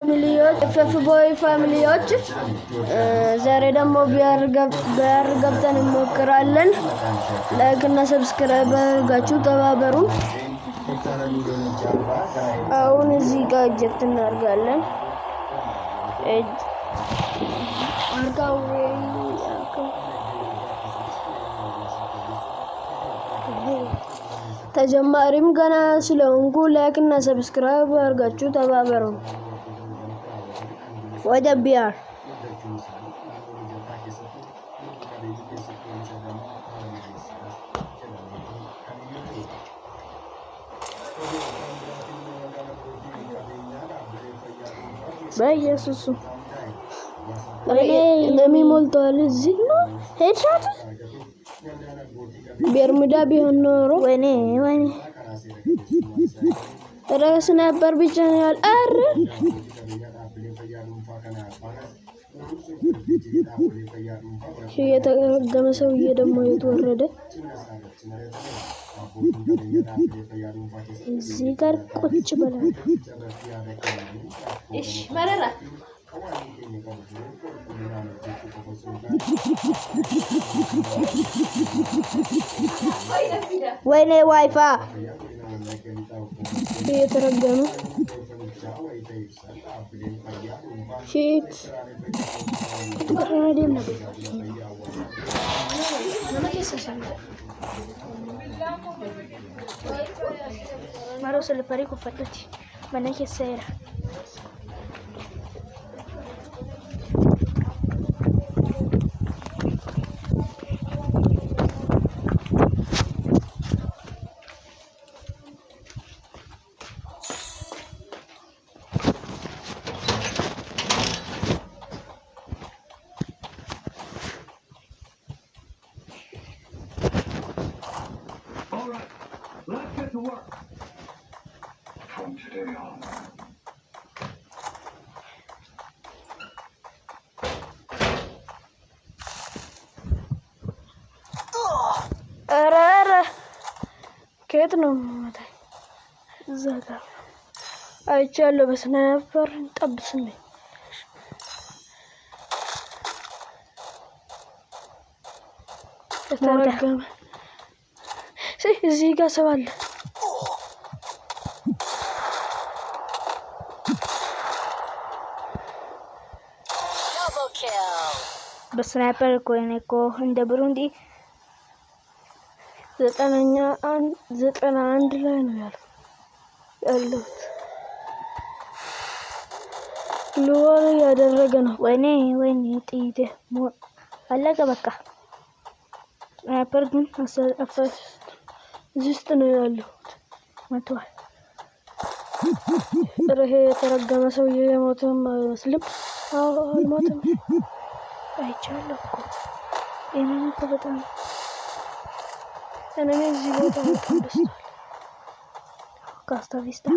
ፋሚሊዎች ኤፍኤፍቦይ ፋሚሊዎች ዛሬ ደግሞ ቢአር ገብተን እንሞክራለን። ላይክ እና ሰብስክራይብ አድርጋችሁ ተባበሩ። አሁን እዚህ ጋር ጀት እናደርጋለን። ተጀማሪም ገና ስለሆንኩ ላይክ እና ሰብስክራይብ አድርጋችሁ ተባበሩ። ወደ ቢአር በኢየሱስ ለሚሞልቷል እዚህ ነው ሄድሻት በርሙዳ ቢሆን ኖሮ ወይኔ ራስ ነበር ብቻ ነው ያል አረ የተረገመ ሰውዬ ደግሞ የተወረደ እዚህ ጋር ቁጭ ብለን እሺ መረራ ወይኔ ዋይፋ የተረገመ ሺት ተቀራረደም ነው Maro se le pare con fatati, ma neanche sera. Let's get to work. From today on. Ara ከየት ነው ማለት ዘጋ አይቻለሁ በስናይፐር ጠብስኝ ተረገመ እዚህ ጋር ሰው አለ በስናይፐር ኮኔኮ እንደ ብሩንዲ 91 ላይ ነው ያለው ሎር ያደረገ ነው ወይኔ ጥይቴ አለቀ በቃ ስናይፐር ግን አፈስ ዝስት ነው ያለው መቷል ረሄ የተረገመ ሰውዬ የሞተም አይመስልም አልሞተም አይቻለሁ እኮ እኔን እኮ በጣም እኔ እዚህ ቦታ ተንበስቷል ካስታ ቪስታ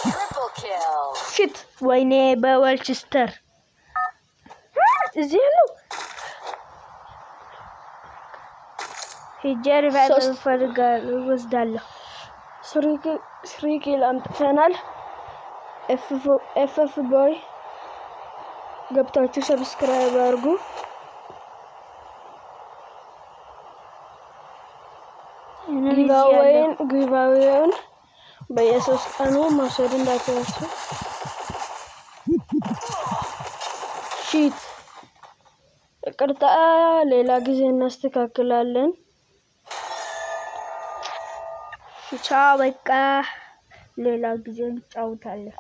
Triple kill. ሽት ወይኔ በወልችስተር እዚህ ነው ሂጀር ፈልጋል ወስዳለሁ ስሪኪል አምጥተናል ኤፍኤፍቦይ ገብታችሁ ሰብስክራይብ አድርጉ ጊቫዌውን በየሶስት ቀኑ ማውሰድ እንዳትረሱ ሺት ይቅርታ ሌላ ጊዜ እናስተካክላለን ቻው በቃ ሌላ ጊዜ እንጫወታለን